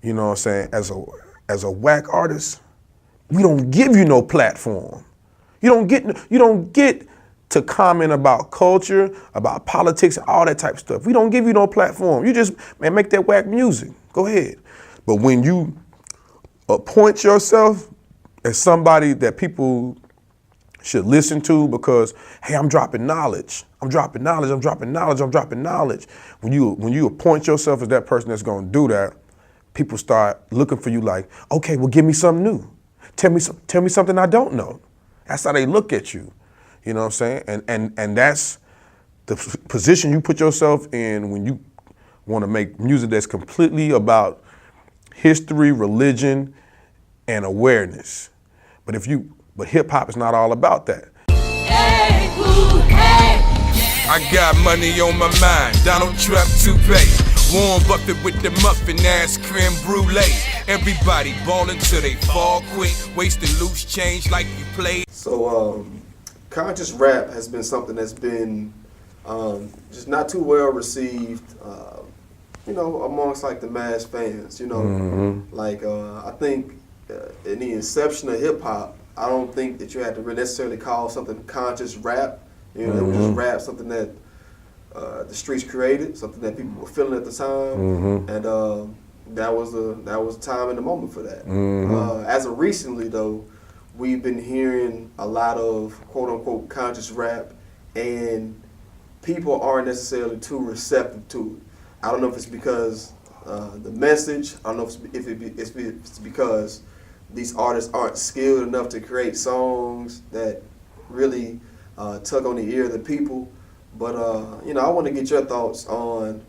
you know what I'm saying, as a whack artist, we don't give you no platform. You don't get to comment about culture, about politics, all that type of stuff. We don't give you no platform. You just, man, make that whack music. Go ahead. But when you appoint yourself as somebody that people should listen to because, hey, I'm dropping knowledge. I'm dropping knowledge, I'm dropping knowledge, I'm dropping knowledge. When you appoint yourself as that person that's gonna do that, people start looking for you like, okay, well, give me something new. Tell me something I don't know. That's how they look at you. You know what I'm saying? And that's the position you put yourself in when you want to make music that's completely about history, religion, and awareness. But hip hop is not all about that. Hey, ooh, hey. I got money on my mind, Donald Trump toupee. Warren Buffett with the muffin ass creme brulee. Everybody ballin' till they fall quick, wasting loose change like you played. So conscious rap has been something that's been just not too well received, amongst like the mass fans. Like I think in the inception of hip hop, I don't think that you had to necessarily call something conscious rap. It was just rap, something that the streets created, something that people were feeling at the time, and that was the time and the moment for that. As of recently, though, we've been hearing a lot of quote unquote conscious rap, and people aren't necessarily too receptive to it. I don't know if it's because the message. I don't know if it's because these artists aren't skilled enough to create songs that really tug on the ear of the people. But I want to get your thoughts on,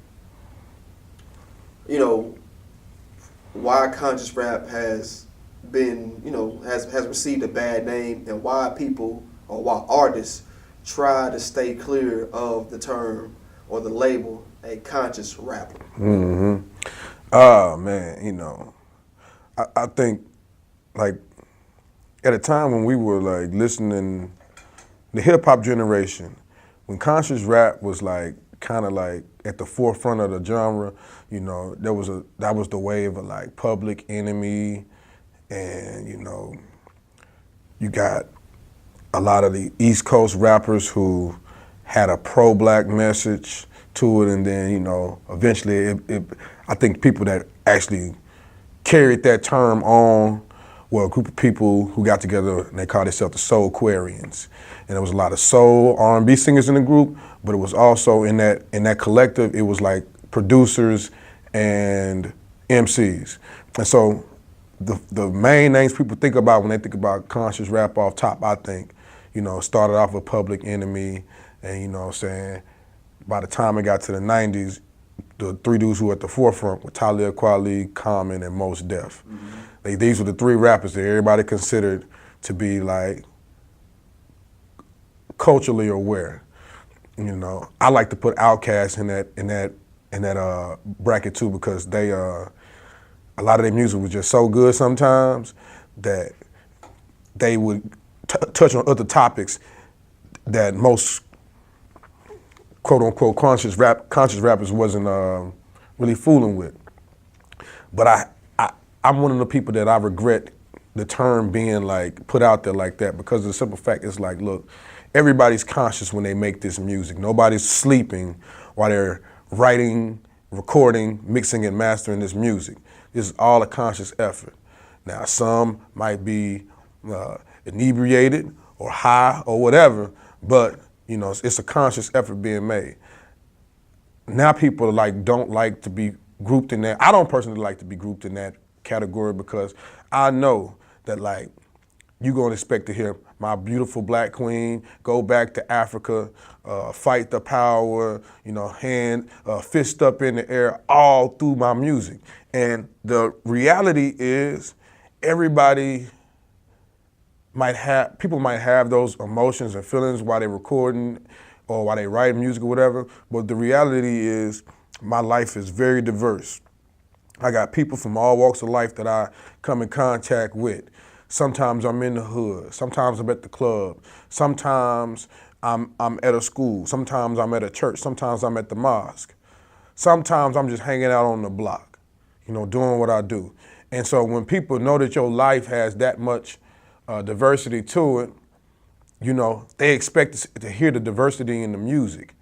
why conscious rap has been, has received a bad name, and why people or why artists try to stay clear of the term or the label a conscious rapper. Oh man, I think like at a time when we were like listening, the hip hop generation, when conscious rap was like kind of like at the forefront of the genre, that was the wave of like Public Enemy, and you got a lot of the East Coast rappers who had a pro-black message to it, and then eventually I think people that actually carried that term on were a group of people who got together and they called themselves the Soul Quarians. And there was a lot of soul R&B singers in the group, but it was also in that collective, it was like producers and MCs. And so the main names people think about when they think about conscious rap off top, I think, started off with Public Enemy, and by the time it got to the 90s, the three dudes who were at the forefront were Talib Kweli, Common, and Mos Def. These were the three rappers that everybody considered to be like culturally aware. I like to put Outkast in that bracket too, because they a lot of their music was just so good sometimes that they would touch on other topics that most quote unquote conscious rappers wasn't really fooling with. But I'm one of the people that I regret the term being like put out there like that, because the simple fact is like, look, everybody's conscious when they make this music. Nobody's sleeping while they're writing, recording, mixing, and mastering this music. This is all a conscious effort. Now, some might be inebriated or high or whatever, but it's a conscious effort being made. Now people don't like to be grouped in that. I don't personally like to be grouped in that category, because I know that you're gonna expect to hear my beautiful black queen go back to Africa, fight the power, hand, fist up in the air, all through my music. And the reality is people might have those emotions and feelings while they're recording or while they're writing music or whatever, but the reality is my life is very diverse. I got people from all walks of life that I come in contact with. Sometimes I'm in the hood, sometimes I'm at the club, sometimes I'm at a school, sometimes I'm at a church, sometimes I'm at the mosque, sometimes I'm just hanging out on the block. doing what I do. And so when people know that your life has that much diversity to it, they expect to hear the diversity in the music.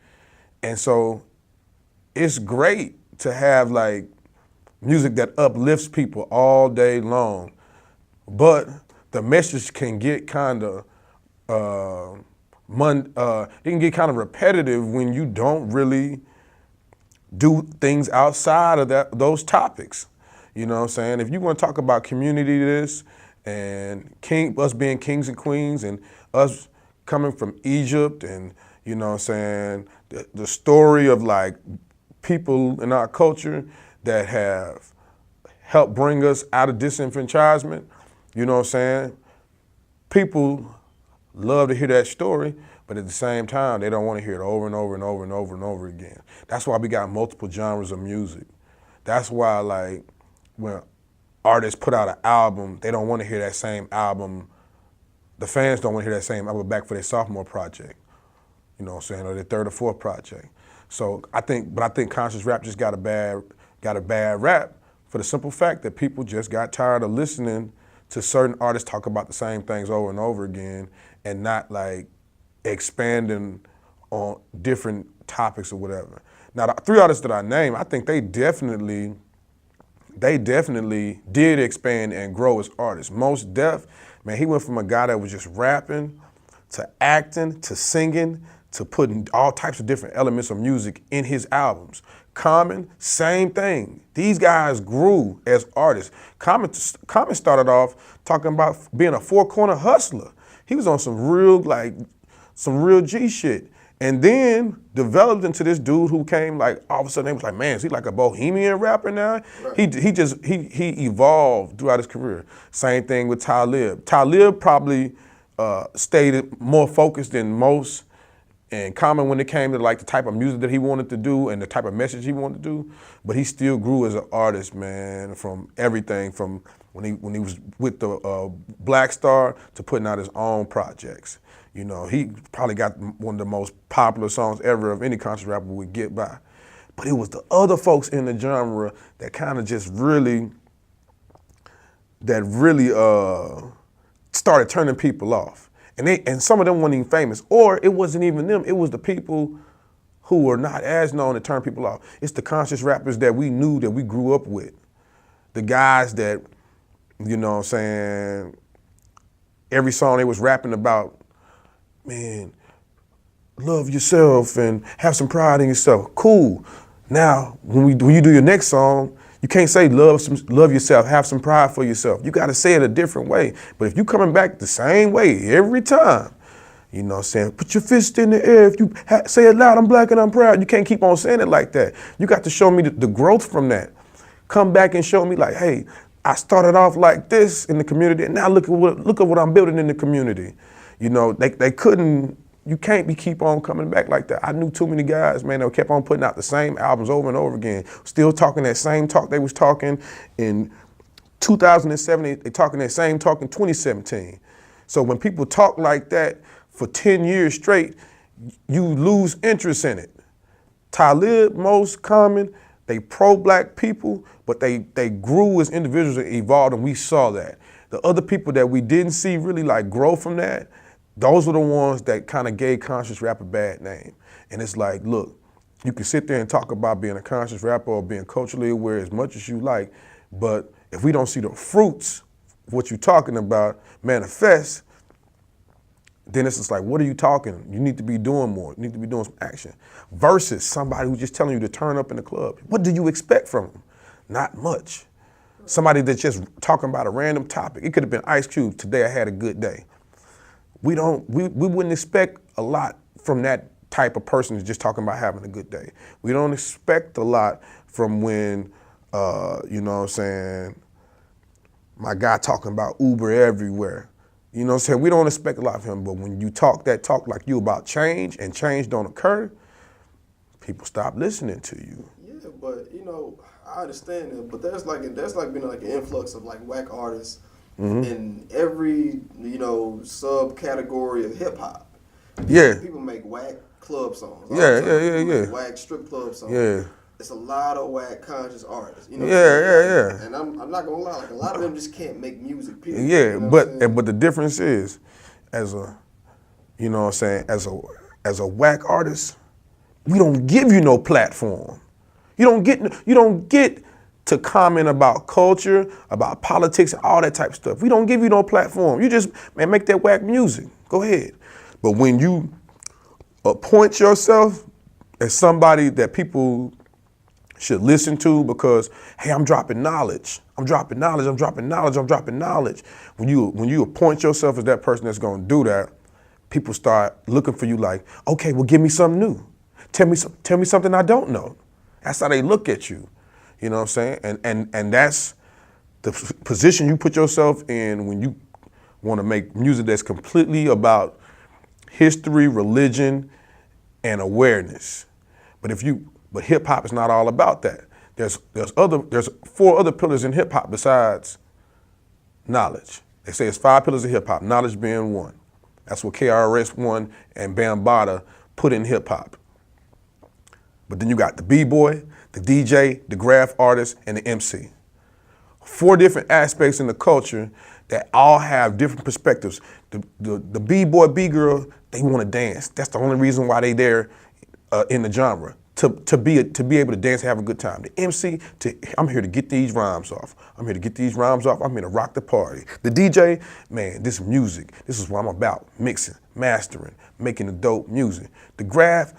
And so it's great to have like music that uplifts people all day long, but the message can get kind of it can get kind of repetitive when you don't really do things outside of those topics. You know what I'm saying? If you want to talk about community this and us being kings and queens and us coming from Egypt and, you know what I'm saying, the story of like people in our culture that have helped bring us out of disenfranchisement, you know what I'm saying? People love to hear that story, but at the same time, they don't want to hear it over and over and over and over and over again. That's why we got multiple genres of music. That's why, like, when artists put out an album, they don't want to hear that same album. The fans don't want to hear that same album back for their sophomore project, you know what I'm saying, or their third or fourth project. So I think conscious rap just got a bad rap for the simple fact that people just got tired of listening to certain artists talk about the same things over and over again and not like expanding on different topics or whatever. Now, the three artists that I named, I think they definitely did expand and grow as artists. Mos Def, man, he went from a guy that was just rapping to acting to singing to putting all types of different elements of music in his albums. Common, same thing. These guys grew as artists. Common started off talking about being a four-corner hustler. He was on some real G shit. And then developed into this dude who came like, all of a sudden, they was like, man, is he like a bohemian rapper now? Right. He evolved throughout his career. Same thing with Talib. Talib probably stayed more focused than most and Common when it came to like the type of music that he wanted to do and the type of message he wanted to do, but he still grew as an artist, man, from everything from when he was with the Black Star to putting out his own projects. You know, he probably got one of the most popular songs ever of any conscious rapper would get by. But it was the other folks in the genre that kind of just really started turning people off. And some of them weren't even famous, or it wasn't even them. It was the people who were not as known to turn people off. It's the conscious rappers that we knew, that we grew up with. The guys that, you know what I'm saying, every song they was rapping about, man, love yourself and have some pride in yourself. Cool. Now, when you do your next song, you can't say love yourself, have some pride for yourself. You got to say it a different way. But if you coming back the same way every time, you know what I'm saying, put your fist in the air. If you say it loud, I'm black and I'm proud. You can't keep on saying it like that. You got to show me the growth from that. Come back and show me like, hey, I started off like this in the community, and now look at what I'm building in the community. You know, they couldn't. You can't keep on coming back like that. I knew too many guys, man, that kept on putting out the same albums over and over again, still talking that same talk they was talking in 2007, they talking that same talk in 2017. So when people talk like that for 10 years straight, you lose interest in it. Talib, most common, they pro-black people, but they grew as individuals and evolved, and we saw that. The other people that we didn't see really like grow from that, those were the ones that kind of gave conscious rap a bad name. And it's like, look, you can sit there and talk about being a conscious rapper or being culturally aware as much as you like, but if we don't see the fruits of what you're talking about manifest, then it's just like, what are you talking? You need to be doing more. You need to be doing some action. Versus somebody who's just telling you to turn up in the club. What do you expect from them? Not much. Somebody that's just talking about a random topic. It could have been Ice Cube, today I had a good day. We wouldn't expect a lot from that type of person who's just talking about having a good day. We don't expect a lot from when, you know what I'm saying, my guy talking about Uber everywhere. You know what I'm saying? We don't expect a lot from him, but when you talk that talk like you about change and change don't occur, people stop listening to you. Yeah, but you know, I understand that, but there's been like an influx of like whack artists in every, you know, subcategory of hip hop. Yeah. People make whack club songs. Yeah. Whack strip club songs. Yeah. it's a lot of whack conscious artists. You know. Yeah. And I'm not gonna lie, like a lot of them just can't make music. Period. Yeah, you know what I'm saying? but the difference is, as a, you know what I'm saying, as a whack artist, we don't give you no platform. You don't get to comment about culture, about politics, and all that type of stuff. We don't give you no platform. You just, man, make that whack music. Go ahead. But when you appoint yourself as somebody that people should listen to because, hey, I'm dropping knowledge. I'm dropping knowledge. When you appoint yourself as that person that's gonna do that, people start looking for you like, okay, well, give me something new. Tell me something I don't know. That's how they look at you. You know what I'm saying? And that's the position you put yourself in when you want to make music that's completely about history, religion, and awareness. But hip hop is not all about that. There's 4 other pillars in hip hop besides knowledge. They say it's 5 pillars of hip hop, knowledge being one. That's what KRS-One and Bambaataa put in hip hop. But then you got the B-boy, the DJ, the graph artist, and the MC. 4 different aspects in the culture that all have different perspectives. The B-boy, B-girl, they want to dance. That's the only reason why they there in the genre. To be able to dance and have a good time. The MC, I'm here to get these rhymes off. I'm here to rock the party. The DJ, man, this is music. This is what I'm about. Mixing, mastering, making the dope music. The graph,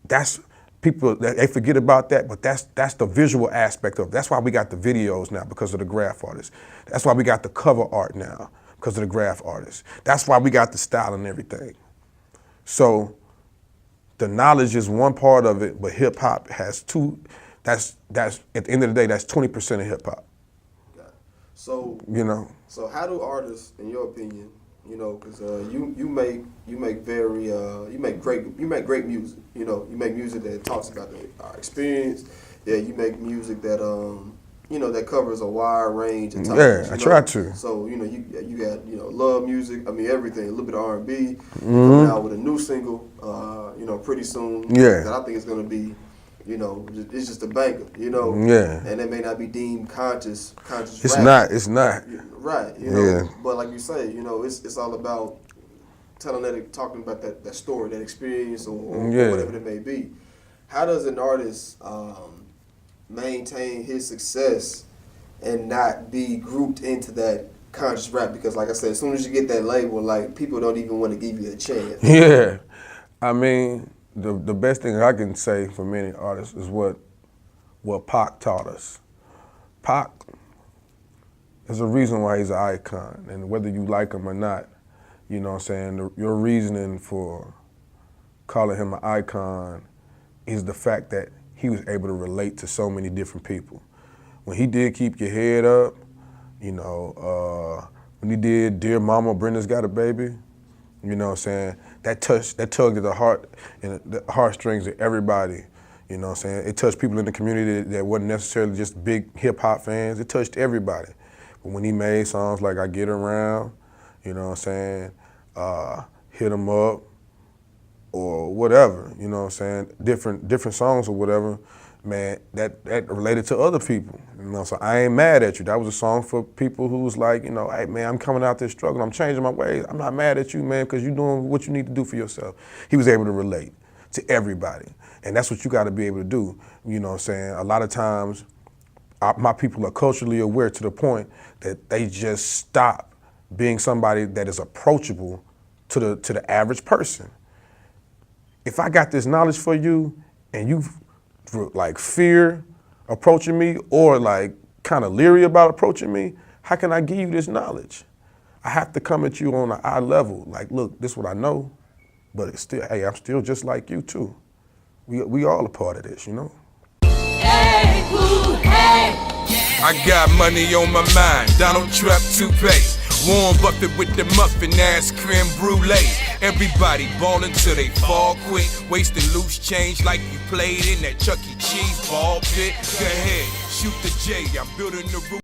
that's people, they forget about that, but that's the visual aspect of it. That's why we got the videos now, because of the graph artists. That's why we got the cover art now, because of the graph artists. That's why we got the style and everything. So the knowledge is one part of it, but hip hop has 2. That's at the end of the day, that's 20% of hip hop. Got it. So you know. So how do artists, in your opinion, you know, because you make great music. You know, you make music that talks about our experience. Yeah, you make music that you know, that covers a wide range of topics. Yeah, I try to. So you know, you got, you know, love music. I mean, everything. A little bit of R&B. Coming out with a new single. You know, pretty soon. Yeah. That I think is gonna be, you know, it's just a banger. You know. Yeah. And it may not be deemed conscious. It's rap. not. Right, you know, Yeah. but like you say, you know, it's all about talking about that story, that experience, or whatever it may be. How does an artist maintain his success and not be grouped into that conscious rap? Because like I said, as soon as you get that label, like, people don't even want to give you a chance. Yeah, I mean, the best thing I can say for many artists is what Pac taught us. Pac, there's a reason why he's an icon, and whether you like him or not, you know what I'm saying, your reasoning for calling him an icon is the fact that he was able to relate to so many different people. When he did Keep Your Head Up, you know, when he did Dear Mama, Brenda's Got a Baby, you know what I'm saying, that tugged at the heart and the heartstrings of everybody. You know what I'm saying? It touched people in the community that wasn't necessarily just big hip hop fans. It touched everybody. But when he made songs like I Get Around, you know what I'm saying, Hit 'Em Up, or whatever, you know what I'm saying, different songs or whatever, man, that related to other people. You know, so I ain't mad at you. That was a song for people who was like, you know, hey man, I'm coming out there struggling, I'm changing my ways. I'm not mad at you, man, because you're doing what you need to do for yourself. He was able to relate to everybody. And that's what you got to be able to do. You know what I'm saying? A lot of times, my people are culturally aware to the point that they just stop being somebody that is approachable to the average person. If I got this knowledge for you and you like fear approaching me or like kind of leery about approaching me, how can I give you this knowledge? I have to come at you on an eye level. Like, look, this is what I know, but it's still, hey, I'm still just like you too. We all a part of this, you know? Hey, who, hey. I got money on my mind, Donald Trump toupee. Warren Buffett with the muffin ass creme brulee. Everybody ballin' till they fall quick, wasting loose change like you played in that Chuck E. Cheese ball pit. Go ahead, shoot the J, I'm building the roof.